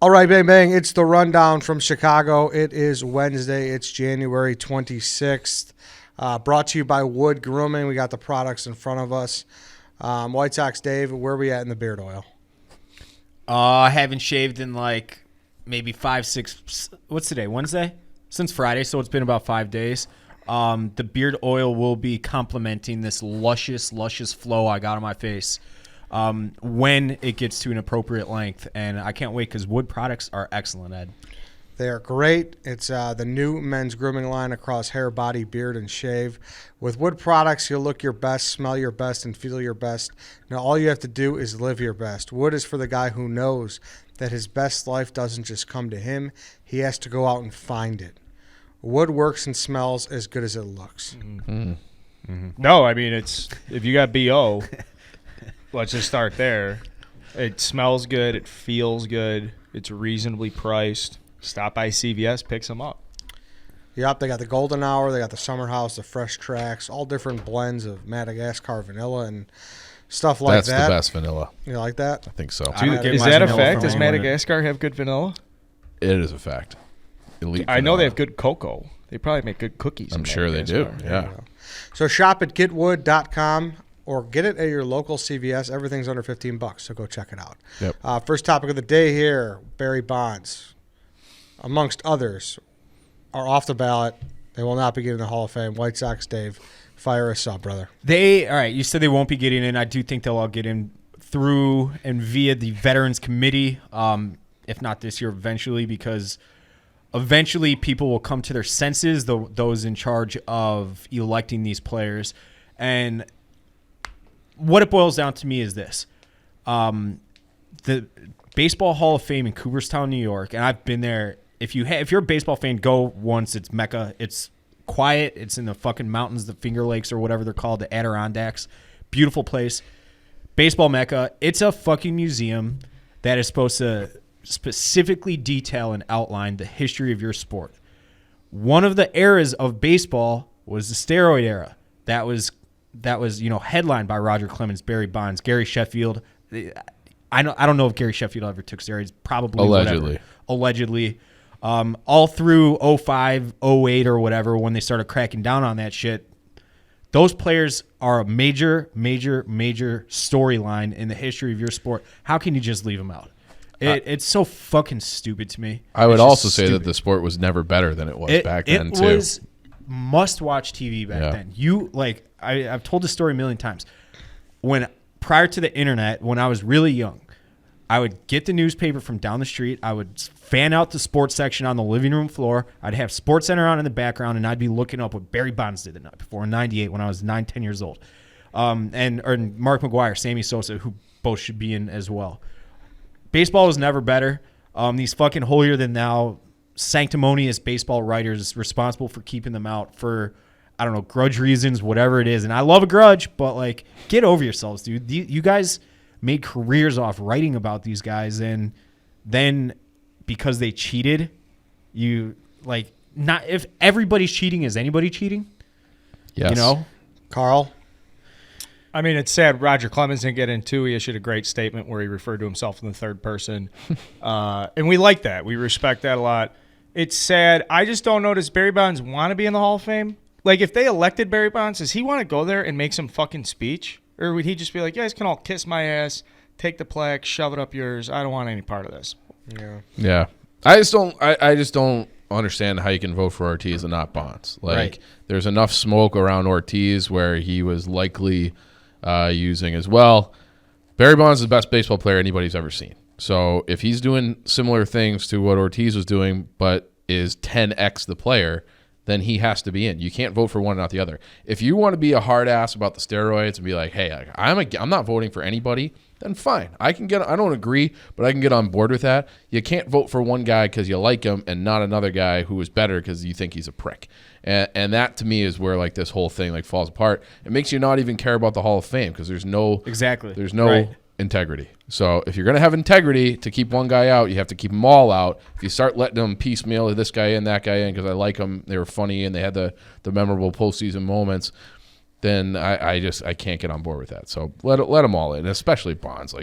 All right, bang, bang. It's the rundown from Chicago. It is Wednesday. It's January 26th. Brought to you by Wood Grooming. We got the products in front of us. White Sox Dave, where are we at in the beard oil? I haven't shaved in like maybe 5-6. What's today? Wednesday? Since Friday, so it's been about 5 days. The beard oil will be complementing this luscious flow I got on my face when it gets to an appropriate length. And I can't wait because Wood products are excellent, Ed. They are great. It's the new men's grooming line across hair, body, beard, and shave. With Wood products, you'll look your best, smell your best, and feel your best. Now, all you have to do is live your best. Wood is for the guy who knows that his best life doesn't just come to him. He has to go out and find it. Wood works and smells as good as it looks. Mm-hmm. Mm-hmm. No, I mean, it's if you got BO, let's just start there. It smells good. It feels good. It's reasonably priced. Stop by CVS, pick some up. Yep, they got the Golden Hour, they got the Summer House, the Fresh Tracks, all different blends of Madagascar vanilla and stuff like that. That's the best vanilla. You like that? I think so. Is that a fact? Does Madagascar have good vanilla? It is a fact. Elite I know they have good cocoa. They probably make good cookies. I'm sure they do. Yeah. So shop at getwood.com or get it at your local CVS. Everything's under $15, so go check it out. Yep. First topic of the day here, Barry Bonds, amongst others, are off the ballot. They will not be getting the Hall of Fame. White Sox Dave, fire us up, brother. All right, you said they won't be getting in. I do think they'll all get in through and via the Veterans Committee, if not this year, eventually, because eventually people will come to their senses, those in charge of electing these players. And what it boils down to me is this. The Baseball Hall of Fame in Cooperstown, New York, and I've been there. If you're a baseball fan, go once. It's Mecca. It's quiet. It's in the fucking mountains, the Finger Lakes or whatever they're called, the Adirondacks. Beautiful place. Baseball Mecca. It's a fucking museum that is supposed to specifically detail and outline the history of your sport. One of the eras of baseball was the steroid era. That was headlined by Roger Clemens, Barry Bonds, Gary Sheffield. I don't know if Gary Sheffield ever took steroids. Probably. Allegedly. All through 05, 08 or whatever, when they started cracking down on that shit, those players are a major storyline in the history of your sport. How can you just leave them out? It's so fucking stupid to me. I would also say that the sport was never better than it was back then, too. It was must-watch TV back then. I've told this story a million times. Prior to the internet, when I was really young, I would get the newspaper from down the street. I would fan out the sports section on the living room floor. I'd have SportsCenter on in the background, and I'd be looking up what Barry Bonds did the night before in 98 when I was 9, 10 years old. And Mark McGwire, Sammy Sosa, who both should be in as well. Baseball was never better. These fucking holier-than-thou, sanctimonious baseball writers responsible for keeping them out for, I don't know, grudge reasons, whatever it is. And I love a grudge, but, get over yourselves, dude. You guys made careers off writing about these guys, and then because they cheated, not if everybody's cheating, is anybody cheating? Yes. Carl? I mean, it's sad Roger Clemens didn't get in, too. He issued a great statement where he referred to himself in the third person. And we like that. We respect that a lot. It's sad. I just don't know, does Barry Bonds want to be in the Hall of Fame? If they elected Barry Bonds, does he want to go there and make some fucking speech? Or would he just be like, you guys can all kiss my ass, take the plaque, shove it up yours. I don't want any part of this. Yeah. I just don't understand how you can vote for Ortiz and not Bonds. Right. There's enough smoke around Ortiz where he was likely using as well. Barry Bonds is the best baseball player anybody's ever seen. So if he's doing similar things to what Ortiz was doing but is 10x the player, then he has to be in. You can't vote for one and not the other. If you want to be a hard ass about the steroids and be like, hey, I'm not voting for anybody, then fine. I don't agree, but I can get on board with that. You can't vote for one guy because you like him and not another guy who is better because you think he's a prick. And that to me is where this whole thing falls apart. It makes you not even care about the Hall of Fame because there's no integrity. So if you're going to have integrity to keep one guy out, you have to keep them all out. If you start letting them piecemeal this guy in, that guy in, because I like them, they were funny, and they had the memorable postseason moments, then I can't get on board with that. So let them all in, especially Bonds.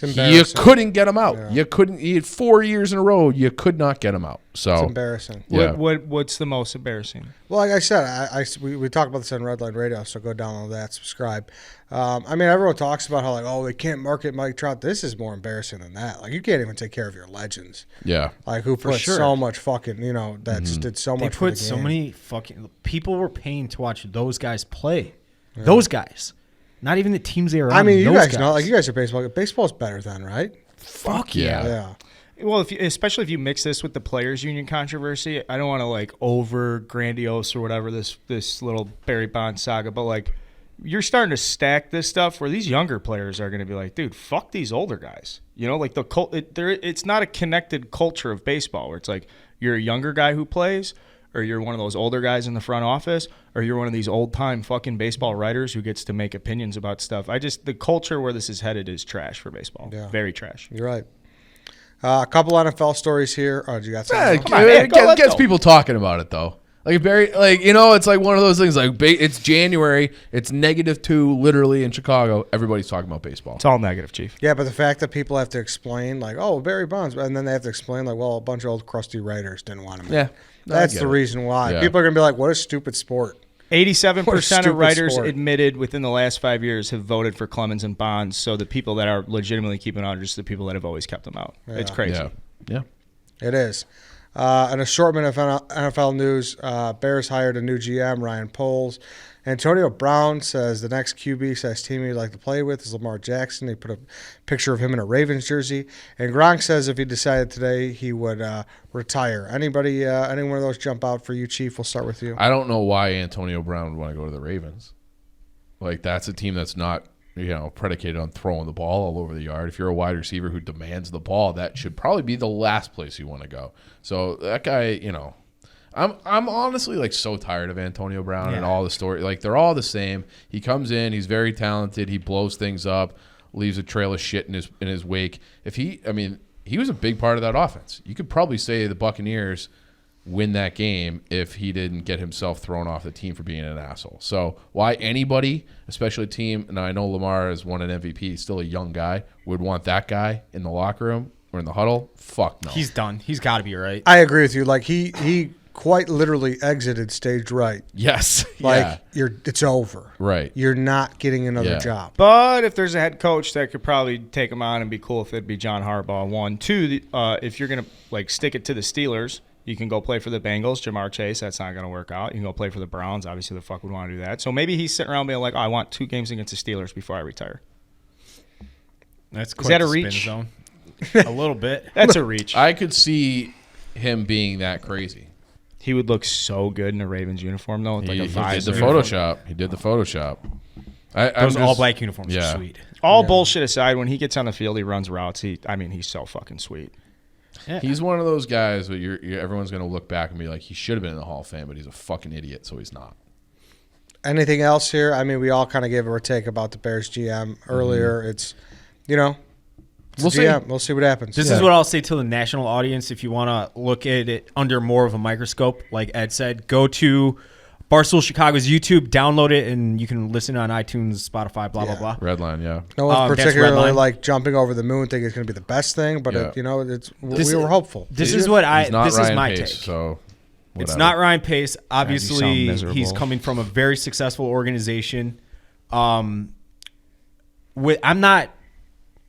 It's You embarrassing. couldn't get him out. Yeah. You couldn't. He had 4 years in a row. You could not get him out. It's So embarrassing. yeah. What's the most embarrassing? Well, like I said, we talked about this on Redline Radio, so go download that, subscribe. I mean, everyone talks about how, like, oh, they can't market Mike Trout. This is more embarrassing than that. Like, you can't even take care of your legends. Yeah. Like, who put sure. so much fucking, that just did so They much for put the so game. many fucking people were paying to watch those guys play. Those guys, not even the teams they are on. I mean, you those guys know, like, you guys are baseball. Baseball's better then, right? fuck yeah. Yeah. Well, especially if you mix this with the players' union controversy, I don't want to like over grandiose or whatever this little Barry Bonds saga, but like you're starting to stack this stuff where these younger players are going to be like, dude, fuck these older guys. Like it's not a connected culture of baseball where it's like you're a younger guy who plays, or you're one of those older guys in the front office, or you're one of these old time fucking baseball writers who gets to make opinions about stuff. The culture where this is headed is trash for baseball. Yeah. Very trash. You're right. A couple NFL stories here. Oh, you got Yeah, something? Come on, man, go, it let's gets go. people talking about it though. Like Barry, it's like one of those things. Like it's January, it's -2 literally in Chicago. Everybody's talking about baseball. It's all negative, Chief. Yeah, but the fact that people have to explain, like, oh, Barry Bonds, and then they have to explain, like, well, a bunch of old crusty writers didn't want him. Yeah, no, I That's get the it. reason why. Yeah. People are going to be like, what a stupid sport. 87% What a of stupid writers sport. admitted within the last 5 years have voted for Clemens and Bonds. So the people that are legitimately keeping on are just the people that have always kept them out. It's Yeah. crazy. Yeah. It is. An assortment of NFL news. Bears hired a new GM, Ryan Poles. Antonio Brown says the next QB says team he'd like to play with is Lamar Jackson. He put a picture of him in a Ravens jersey. And Gronk says if he decided today he would retire. Anybody, any one of those jump out for you, Chief? We'll start with you. I don't know why Antonio Brown would want to go to the Ravens. Like that's a team that's not predicated on throwing the ball all over the yard. If you're a wide receiver who demands the ball, that should probably be the last place you want to go. So that guy, I'm honestly like so tired of Antonio Brown and all the story. Like they're all the same. He comes in, he's very talented, he blows things up, leaves a trail of shit in his wake. He was a big part of that offense. You could probably say the Buccaneers win that game if he didn't get himself thrown off the team for being an asshole. So why anybody, especially a team, and I know Lamar has won an MVP, he's still a young guy, would want that guy in the locker room or in the huddle? Fuck no. He's done. He's got to be right. I agree with you. Like, he quite literally exited stage right. Yes. Like, yeah. it's over. Right. You're not getting another Yeah. job. But if there's a head coach that could probably take him on and be cool, if it'd be John Harbaugh. 1, 2, if you're going to like stick it to the Steelers, you can go play for the Bengals, Jamar Chase. That's not going to work out. You can go play for the Browns. Obviously, the fuck would want to do that. So maybe he's sitting around being like, oh, I want 2 games against the Steelers before I retire. That's Is that a quite the spin reach? zone. A little bit. That's a reach. I could see him being that crazy. He would look so good in a Ravens uniform, though, with like He a did visor. the Photoshop. He did the Photoshop. Those all-black uniforms yeah. are sweet. All bullshit aside, when he gets on the field, he runs routes. He's so fucking sweet. Yeah. He's one of those guys where everyone's going to look back and be like, he should have been in the Hall of Fame, but he's a fucking idiot, so he's not. Anything else here? I mean, we all kind of gave our take about the Bears GM earlier. It's, it's We'll a see. GM. We'll see what happens. This is what I'll say to the national audience. If you want to look at it under more of a microscope, like Ed said, go to Barstool Chicago's YouTube, download it, and you can listen on iTunes, Spotify, blah, Yeah. blah, blah. Redline, yeah. No one's that's particularly Redline. like jumping over the moon, thinking it's going to be the best thing, but Yeah. we were hopeful. This is what He's not this Ryan is my Pace, take. so It's whatever. not Ryan Pace. sound Obviously, miserable. he's coming from a very successful organization. I'm not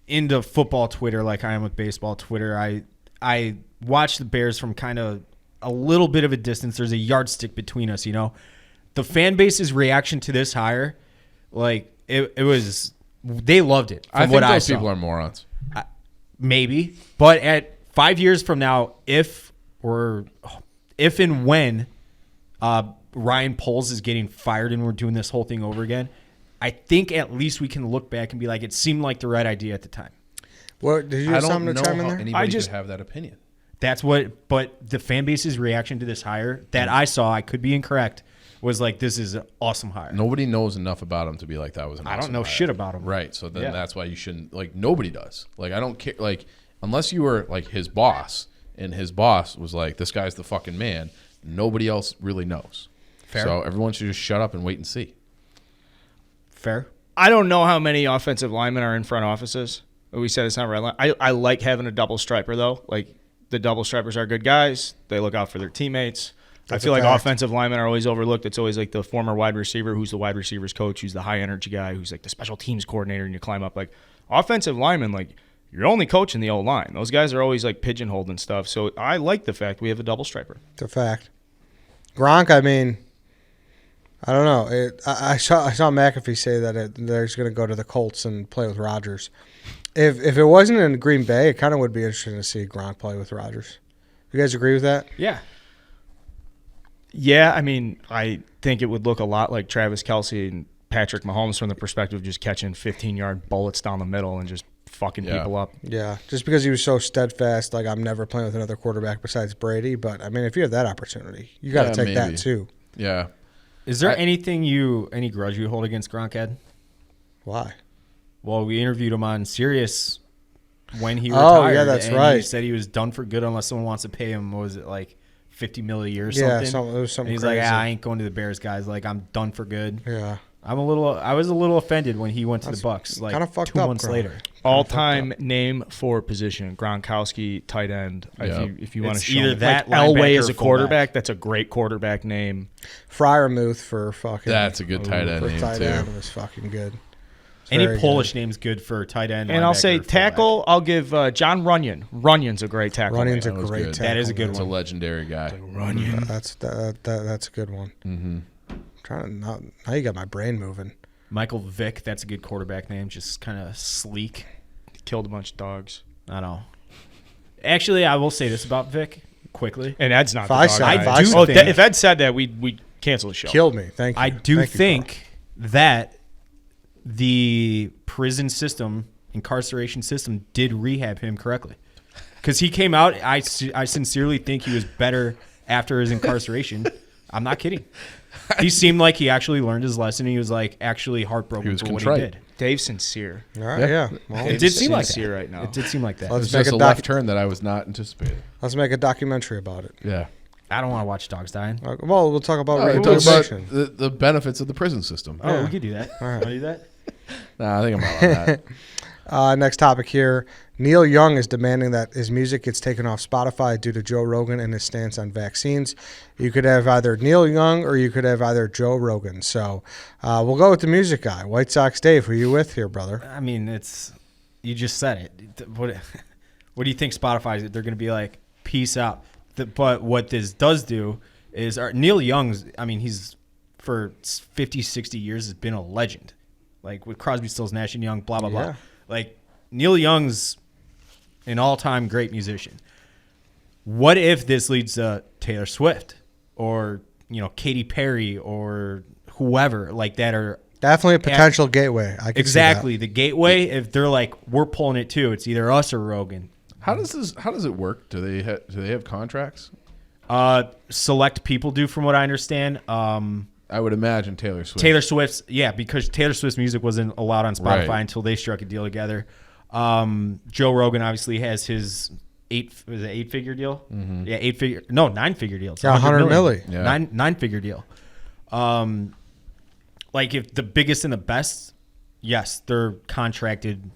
into football Twitter like I am with baseball Twitter. I watch the Bears from kind of a little bit of a distance. There's a yardstick between us, The fan base's reaction to this hire, like it was, they loved it. From I think what those I saw. people are morons. Maybe, but at 5 years from now, if and when Ryan Poles is getting fired and we're doing this whole thing over again, I think at least we can look back and be like, it seemed like the right idea at the time. What did you I have don't something know to chime in how there? anybody just- could have that opinion. But the fan base's reaction to this hire that I saw, I could be incorrect, was like, this is an awesome hire. Nobody knows enough about him to be like that was an I don't awesome know hire. shit about him. Right, so then Yeah. that's why you shouldn't, like, nobody does. Like, I don't care, like, unless you were, like, his boss, and his boss was like, this guy's the fucking man, nobody else really knows. Fair. So everyone should just shut up and wait and see. Fair. I don't know how many offensive linemen are in front offices. We said it's not right. I like having a double striper though. Like the double stripers are good guys. They look out for their teammates. That's I feel a like fact. offensive linemen are always overlooked. It's always like the former wide receiver who's the wide receivers coach, who's the high energy guy, who's like the special teams coordinator, and you climb up. Like offensive linemen, like you're only coaching the O-line. Those guys are always like pigeonholed and stuff. So I like the fact we have a double striper. It's a fact. Gronk, I mean, I don't know. I saw McAfee say that there's going to go to the Colts and play with Rodgers. If it wasn't in Green Bay, it kind of would be interesting to see Gronk play with Rodgers. You guys agree with that? Yeah. Yeah, I mean, I think it would look a lot like Travis Kelce and Patrick Mahomes from the perspective of just catching 15-yard bullets down the middle and just fucking people up. Yeah, just because he was so steadfast, like I'm never playing with another quarterback besides Brady. But I mean, if you have that opportunity, you got to take maybe. that too. Yeah. Is there any grudge you hold against Gronk, Ed? Why? Well, we interviewed him on Sirius when he Oh, retired. yeah, that's and right. He said he was done for good unless someone wants to pay him. What was it, like $50 million a year or Yeah, something? it was something And he's crazy. like, I ain't going to the Bears, guys. Like, I'm done for good. Yeah, I was a little offended when he went to the Bucks. Like kinda fucked 2 up, months Gronk. later. All-time name for position, Gronkowski, tight end. Yeah. If you want to It's show either me. that like Elway linebacker is or a quarterback. fullback. That's a great quarterback name. Fryermuth for fucking. That's a good tight end for name, tight too. end was fucking good. It's Any very Polish name's good for tight end. And I'll linebacker, say or fullback. tackle, I'll give John Runyon. Runyon's a great tackle. Runyon's a That was great good. tackle. That is a good It's a one. legendary guy. Runyon. That's a good one. Mm-hmm. Now you got my brain moving. Michael Vick, that's a good quarterback name. Just kind of sleek. Killed a bunch of dogs. I know. Actually, I will say this about Vic quickly. And Ed's not If the I dog said- guy. if I said- Oh, if Ed said that, we'd cancel the show. Killed me. Thank you. I do Thank you, think that the prison system, incarceration system, did rehab him correctly. Because he came out, I sincerely think he was better after his incarceration. I'm not kidding. He seemed like he actually learned his lesson. He was like actually heartbroken He was for contrite. what he did. Dave's sincere. All right, yeah. Well, It did seem like sincere that. right now. It did seem like that. Let's It's make just a a left turn that I was not anticipating. let's make a documentary about it. Yeah. I don't want to watch dogs dying. Well, we'll talk about Talk about rehabilitation. the benefits of the prison system. Oh, Yeah. we could do that. All right. Want to do that? Nah, I think I'm out on that. Next topic here. Neil Young is demanding that his music gets taken off Spotify due to Joe Rogan and his stance on vaccines. You could have either Neil Young or you could have either Joe Rogan. So we'll go with the music guy. White Sox Dave, who are you with here, brother? I mean, you just said it. What do you think Spotify is? They're going to be like, peace out. But what this does do is Neil Young's, I mean, he's for 50, 60 years has been a legend. Like with Crosby, Stills, Nash and Young, blah, blah, blah. Yeah. Like Neil Young's an all-time great musician. What if this leads to Taylor Swift or, Katy Perry or whoever like that are Definitely a potential gateway. I could see exactly the gateway? If they're like, we're pulling it too, it's either us or Rogan. How does it work? Do they have contracts? Select people do, from what I understand. I would imagine Taylor Swift. Taylor Swift's, because Taylor Swift's music wasn't allowed on Spotify Right. until they struck a deal together. Joe Rogan obviously has his 8-figure deal? Mm-hmm. Yeah, 9-figure deal. It's Yeah, 100 milli. Yeah. 9-figure deal. Like if the biggest and the best, yes, they're contracted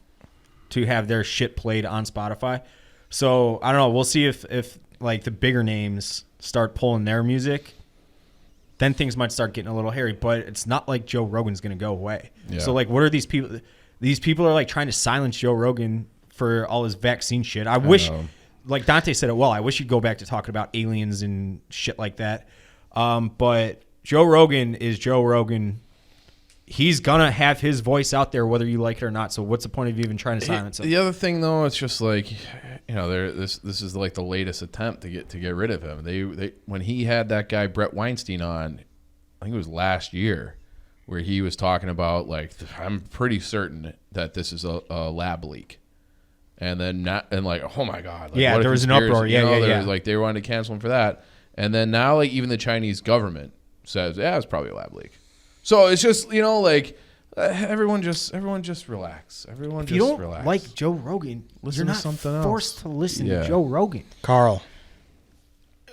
to have their shit played on Spotify. So I don't know. We'll see if like the bigger names start pulling their music, then things might start getting a little hairy. But it's not like Joe Rogan's going to go away. Yeah. So like, what are these people? These people are like trying to silence Joe Rogan for all his vaccine shit. I wish, know. like Dante said it well, I wish you'd go back to talking about aliens and shit like that. But Joe Rogan is Joe Rogan. He's gonna have his voice out there whether you like it or not. So what's the point of even trying to silence him? The other thing, though, it's just like, this is like the latest attempt to get rid of him. They when he had that guy Brett Weinstein on, I think it was last year, where he was talking about like, I'm pretty certain that this is a lab leak, and then oh my god, like, Yeah, what a there was an conspiracy. uproar. Yeah, yeah, there yeah. was, like, they wanted to cancel him for that, and then now like even the Chinese government says, yeah, it's probably a lab leak. So it's just everyone just relax. Everyone If just you don't relax. like Joe Rogan, Listen you're to not something else. forced to listen Yeah. to Joe Rogan. Carl.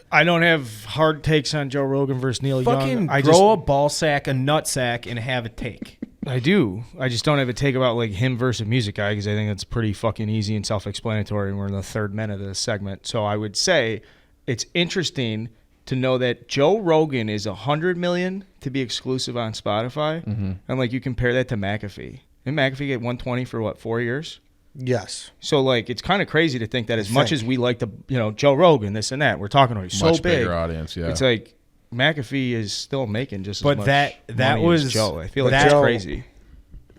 I don't have hard takes on Joe Rogan versus Neil Fucking Young. grow a ball sack, a nut sack, and have a take. I do. I just don't have a take about like him versus music guy because I think that's pretty fucking easy and self-explanatory. And we're in the third minute of this segment, so I would say it's interesting to know that Joe Rogan is $100 million to be exclusive on Spotify, and like you compare that to McAfee. Didn't McAfee get 120 for what, 4 years? Yes. So like it's kind of crazy to think that as much as we like the Joe Rogan, this and that, we're talking about so Much big bigger audience, yeah. It's like McAfee is still making just But as much that money was as Joe. I feel like that- that's crazy.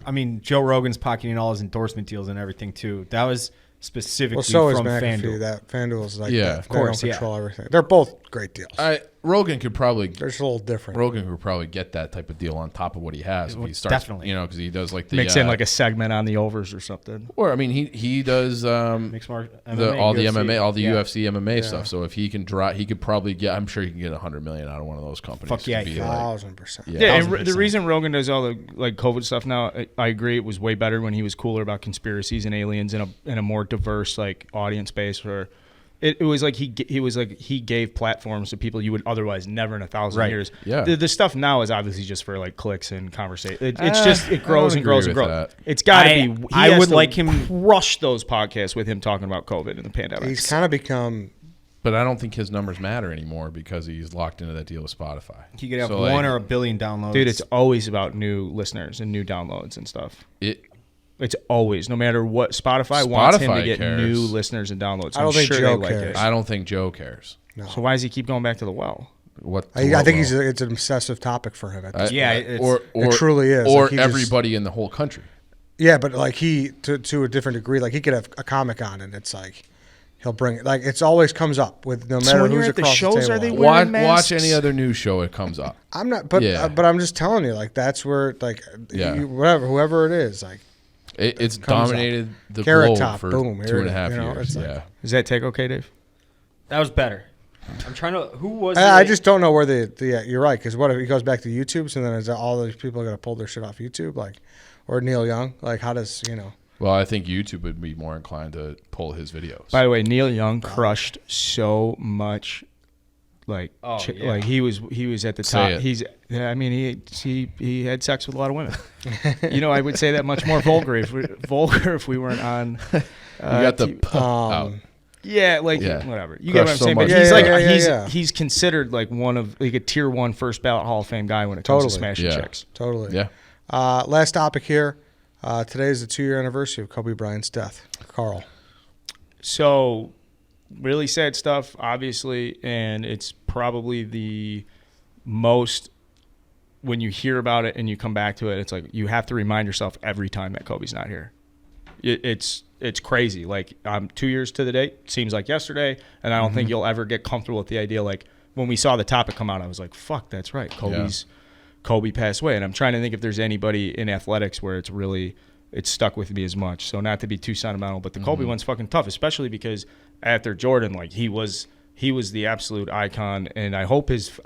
I mean, Joe Rogan's pocketing all his endorsement deals and everything too. That was specifically Well, so is from McAfee. FanDuel. That FanDuel's like Yeah, that. of They don't course, yeah. control everything. They're both great deals. Rogan could probably They're just a little different. get that type of deal on top of what he has. If he starts, Definitely. because he does like the Mix in like a segment on the overs or something. or I mean he does Mixed all all the MMA, all the yeah. UFC MMA stuff. So if he can he could probably get. I'm sure he can get $100 million out of one of those companies. Fuck yeah, To be he could. like- 1,000%. Yeah, and 1000%. the reason Rogan does all the like COVID stuff now, I agree, it was way better when he was cooler about conspiracies and aliens in a more diverse like audience base. Where it was like he gave platforms to people you would otherwise never in 1,000 Right. years. Yeah. The stuff now is obviously just for like clicks and conversation. It's just it I grows don't and grows and agree grows. with that. It's got to I- be. He I has would to like him- crush those podcasts with him talking about COVID and the pandemic. He's kind of become. But I don't think his numbers matter anymore because he's locked into that deal with Spotify. He could have So, 1 like, or 1 billion downloads. Dude, it's always about new listeners and new downloads and stuff. It's always, no matter what. Spotify wants him to Spotify get cares. new listeners and downloads. I don't I'm think sure Joe they like cares. it. I don't think Joe cares. No. So why does he keep going back to the well? I think it's an obsessive topic for him. At this Yeah, point. it's- it truly is. Or Like, he just- everybody in the whole country. Yeah, but like he to a different degree, like he could have a comic on, and it's like he'll bring it. Like it's always comes up with no So matter when you're who's at the across shows, the are table. they Like, wearing Watch masks? any other news show, it comes up. I'm not, but Yeah. but I'm just telling you, like that's where like Yeah. whoever it is, like It's comes dominated the Carrot globe Top, for boom, here 2.5 it is, years. it's like- Yeah. Does that take okay, Dave? That was better. I'm trying to. Who was? I it? just don't know where you're right, because what if he goes back to YouTube, so then is that all these people are gonna pull their shit off YouTube, like, or Neil Young, like how does Well, I think YouTube would be more inclined to pull his videos. By the way, Neil Young crushed so much. Like, Oh, yeah. like he was at the Say top. it. I mean, he had sex with a lot of women. I would say that much more vulgar if we weren't on. you got the TV. out. Yeah, like Yeah. whatever. You get what I'm Crushed so saying? much. But he's Yeah, like he's considered like one of like a tier 1 first ballot Hall of Fame guy when it comes to Totally. smashing Yeah. chicks. totally. Yeah. Last topic here. Today is the 2-year anniversary of Kobe Bryant's death. Carl. So, really sad stuff, obviously, and it's probably the most. When you hear about it and you come back to it, it's like you have to remind yourself every time that Kobe's not here. It's crazy. Like 2 years to the date, seems like yesterday, and I don't think you'll ever get comfortable with the idea. Like when we saw the topic come out, I was like, "Fuck, that's right, Kobe passed away." And I'm trying to think if there's anybody in athletics where it's stuck with me as much. So not to be too sentimental, but the Kobe one's fucking tough, especially because after Jordan, like he was the absolute icon, and I hope his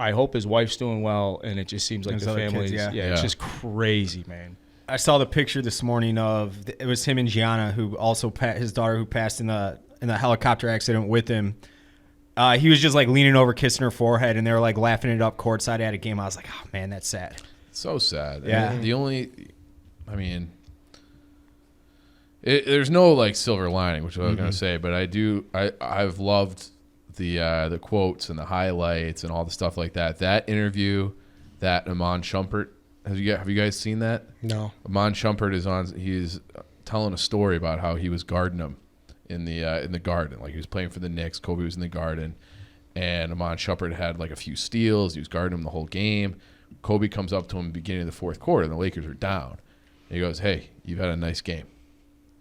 wife's doing well, and it just seems like His the other kids, family's yeah. it's Yeah. just crazy, man. I saw the picture this morning of it was him and Gianna, who also his daughter, who passed in the helicopter accident with him. He was just like leaning over, kissing her forehead, and they were like laughing it up courtside at a game. I was like, oh man, that's sad. So sad. Yeah. There's no like silver lining, which I was gonna say, but I've loved the quotes and the highlights and all the stuff like that. That interview, that Iman Shumpert, have you guys seen that? No. Iman Shumpert he's telling a story about how he was guarding him in the garden, like he was playing for the Knicks. Kobe was in the garden, and Iman Shumpert had like a few steals. He was guarding him the whole game. Kobe comes up to him beginning of the fourth quarter, and the Lakers are down. And he goes, "Hey, you've had a nice game."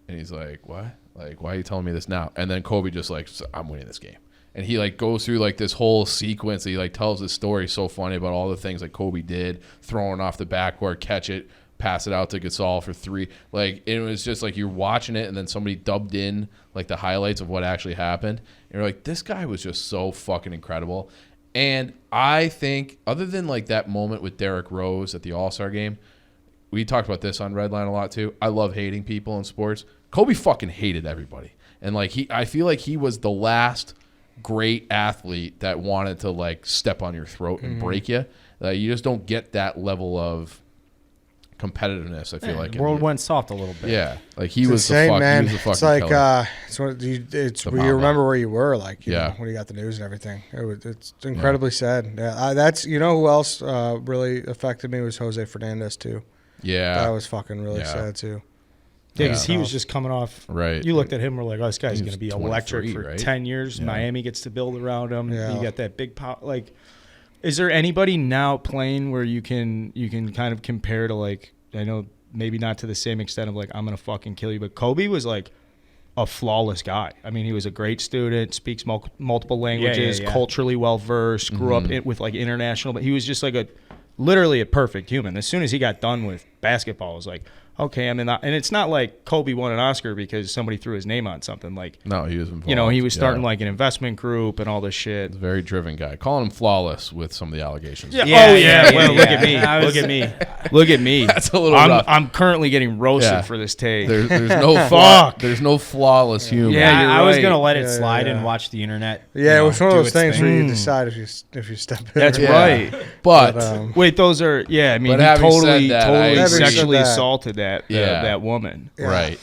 And he's like, "What? Like, why are you telling me this now?" And then Kobe just like, "I'm winning this game." And he like goes through like this whole sequence. He like tells this story so funny about all the things like Kobe did, throwing off the backboard, catch it, pass it out to Gasol for 3. Like it was just like you're watching it, and then somebody dubbed in like the highlights of what actually happened. And you're like, this guy was just so fucking incredible. And I think other than like that moment with Derrick Rose at the All-Star game, we talked about this on Redline a lot too. I love hating people in sports. Kobe fucking hated everybody. And like I feel like he was the last great athlete that wanted to like step on your throat and break you. You just don't get that level of competitiveness. I feel like the world went soft a little bit. Yeah, like he It's was the insane, fuck. man. He was the fucking It's like killer. it's The where you mama. remember where you were, like you Yeah. know, when you got the news and everything. It's incredibly sad. Yeah, that's who else really affected me was Jose Fernandez too. Yeah, That was fucking really Yeah. sad too. Yeah, because Yeah. he was just coming off. right. You looked at him, we're like, oh, this guy's He going was to be 23, electric for right? 10 years. Yeah. Miami gets to build around him. Yeah. You got that big power. Like, is there anybody now playing where you can kind of compare to, like, I know maybe not to the same extent of, like, I'm going to fucking kill you, but Kobe was, like, a flawless guy. I mean, he was a great student, speaks multiple languages, yeah. culturally well-versed, grew up with, like, international, but he was just, like, literally a perfect human. As soon as he got done with basketball, it was like, okay, and it's not like Kobe won an Oscar because somebody threw his name on something. Like, No, he was involved. he was starting Yeah. like an investment group and all this shit. He's a very driven guy. Calling him flawless with some of the allegations. Yeah. Yeah, Oh yeah, yeah. Well, yeah. look at me. I was- Look at me. Look at me. That's a little I'm, rough. I'm currently getting roasted Yeah. for this take. There's no Fuck. There's no flawless human. Yeah, you're I was right. gonna let it Yeah, slide yeah. and watch the internet. Yeah, it was one of do those its things thing. where you decide if you step in. That's or- Yeah. right. But Wait, those are I mean, But he having totally said that, totally I agree. sexually Having said that- assaulted that Yeah. that woman. Yeah. right.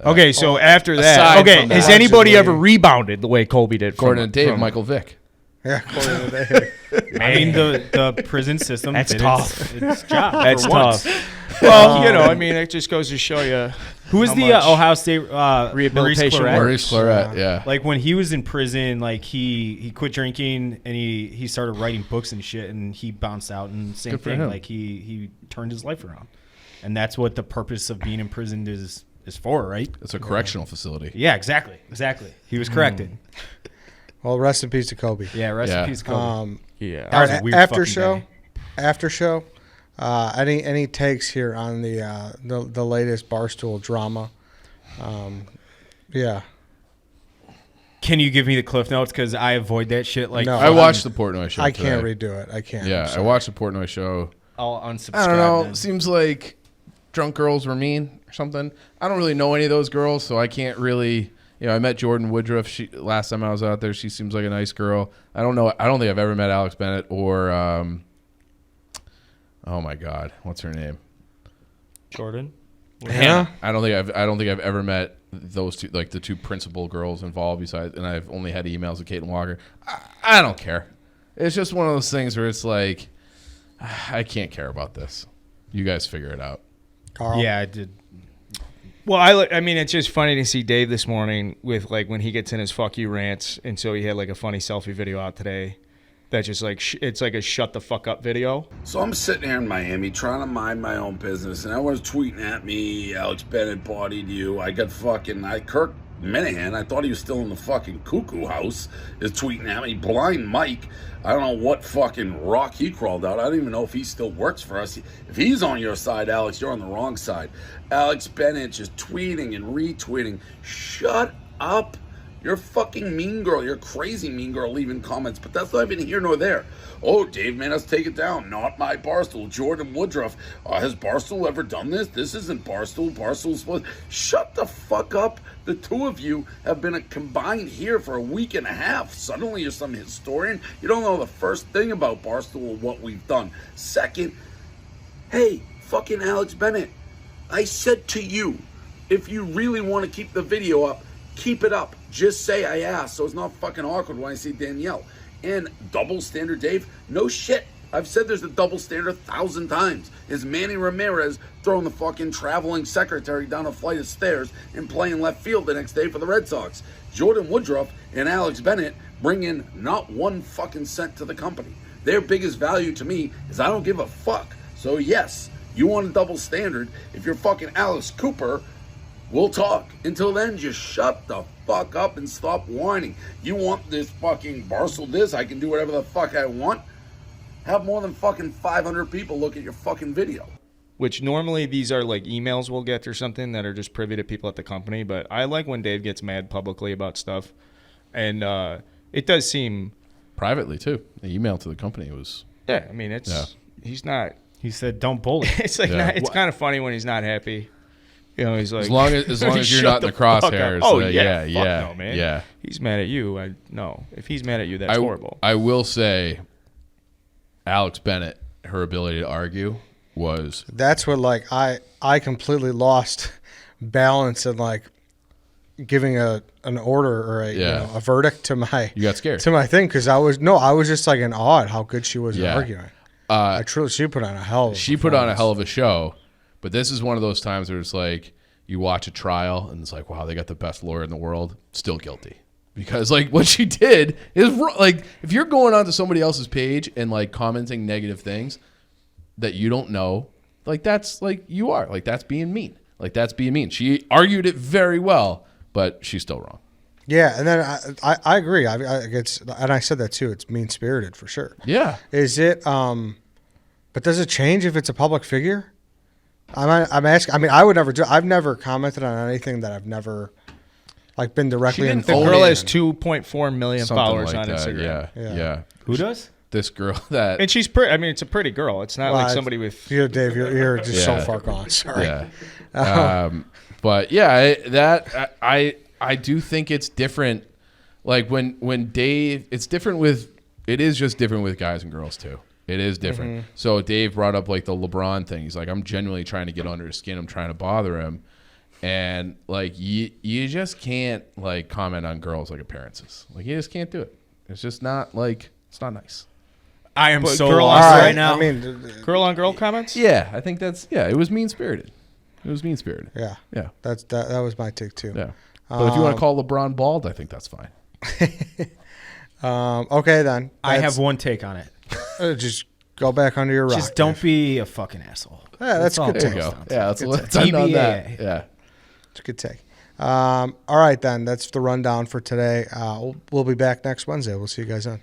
Okay, so after aside that, okay, from has that, anybody allegedly- ever rebounded the way Kobe did? According to Dave, from- Michael Vick. Yeah, according to Dave. I mean, the prison system. That's did tough. Its job. That's for once. tough. Well, I mean, it just goes to show you Who was how the much Ohio State rehabilitation Maurice Claret? works. Maurice Claret, yeah. Like when he was in prison, like he quit drinking and he started writing books and shit, and he bounced out and same Good for thing. him. Like he turned his life around, and that's what the purpose of being imprisoned is for, right? It's a correctional facility. Yeah, exactly. He was corrected. Well, rest in peace to Kobe. Yeah, rest Yeah. in peace, Kobe. Yeah. That was a weird after fucking show, day. after show. Any takes here on the latest Barstool drama? Yeah. Can you give me the cliff notes? Because I avoid that shit. Like No. I watched the Portnoy show. I can't today. redo it. I can't. Yeah, I'm I sorry. watched the Portnoy show. I'll unsubscribe. I don't know. then. Seems like drunk girls were mean or something. I don't really know any of those girls, so I can't really. I met Jordan Woodruff. Last time I was out there, she seems like a nice girl. I don't know. I don't think I've ever met Alex Bennett or. Oh my God, what's her name? Jordan. Hannah? I don't think I've ever met those two, like the two principal girls involved. Besides, and I've only had emails with Caitlin Walker. I don't care. It's just one of those things where it's like, I can't care about this. You guys figure it out. Carl. Yeah, I did. Well, I mean, it's just funny to see Dave this morning with like when he gets in his fuck you rants, and so he had like a funny selfie video out today. That's just like it's like a shut the fuck up video. So I'm sitting here in Miami trying to mind my own business, and everyone's tweeting at me, Alex Bennett partied you. I got Kirk Minahan, I thought he was still in the fucking cuckoo house, is tweeting at me. Blind Mike, I don't know what fucking rock he crawled out. I don't even know if he still works for us. If he's on your side, Alex, you're on the wrong side. Alex Bennett just tweeting and retweeting. Shut up. You're a fucking mean girl. You're a crazy mean girl leaving comments, but that's not even here nor there. Oh, Dave made us take it down. Not my Barstool. Jordan Woodruff. Has Barstool ever done this? This isn't Barstool. Barstool Sports. Shut the fuck up. The two of you have been combined here for a week and a half. Suddenly you're some historian. You don't know the first thing about Barstool or what we've done. Second, hey, fucking Alex Bennett. I said to you, if you really want to keep the video up, keep it up. Just say I asked, so it's not fucking awkward when I see Danielle. And double standard, Dave? No shit. I've said there's a double standard 1,000 times. Is Manny Ramirez throwing the fucking traveling secretary down a flight of stairs and playing left field the next day for the Red Sox? Jordan Woodruff and Alex Bennett bring in not one fucking cent to the company. Their biggest value to me is I don't give a fuck. So yes, you want a double standard. If you're fucking Alice Cooper, we'll talk. Until then, just shut the fuck up and stop whining. You want this fucking Barstool this? I can do whatever the fuck I want. Have more than fucking 500 people look at your fucking video. Which normally these are like emails we'll get or something that are just privy to people at the company. But I like when Dave gets mad publicly about stuff. And it does seem... Privately, too. The email to the company was... Yeah, I mean, it's... Yeah. He's not... He said, "Don't bully." It's like Yeah. it's kind of funny when he's not happy. He's like... As long as you're Shut not in the fuck up. crosshairs. Oh, yeah, fuck yeah, no, man. yeah. He's mad at you. No. If he's mad at you, that's horrible. I will say, Alex Bennett, her ability to argue was That's what like I completely lost balance and like giving an order or a verdict to my you got scared. to my thing because I was just like in awe at how good she was at arguing. She put on a hell of a She put on a hell of a show, but this is one of those times where it's like you watch a trial and it's like, wow, they got the best lawyer in the world, still guilty. Because like what she did is like if you're going onto somebody else's page and like commenting negative things that you don't know, like that's like you are like that's being mean. Like that's being mean. She argued it very well, but she's still wrong. Yeah, and then I agree. It's and I said that too. It's mean spirited for sure. Yeah. Is it? But does it change if it's a public figure? I'm asking. I mean, I would never do. I've never commented on anything that I've never like been directly didn't involved. The girl in. has 2.4 million Something followers like on that. Instagram. Yeah. Who does? This girl that And she's pretty. I mean, it's a pretty girl. It's not like somebody with. Dave, you're just so Yeah. far gone. Sorry. Yeah. But yeah, I do think it's different. Like when Dave, it is just different with guys and girls too. It is different. Mm-hmm. So Dave brought up like the LeBron thing. He's like, I'm genuinely trying to get under his skin. I'm trying to bother him. And like you just can't like comment on girls like appearances. Like you just can't do it. It's just not like it's not nice. I am But so girl lost on- right now. I mean, Girl on girl comments? Yeah, I think it was mean spirited. It was mean spirited. yeah. Yeah. That was my take too. Yeah. But if you want to call LeBron bald, I think that's fine. Okay then. I have one take on it. Just go back under your rock. Just don't be a fucking asshole. Yeah, that's all good it There you take. boils go. down to. Yeah, Good let's take. end on that. TBA. Yeah. It's a good take. All right then. That's the rundown for today. We'll be back next Wednesday. We'll see you guys then.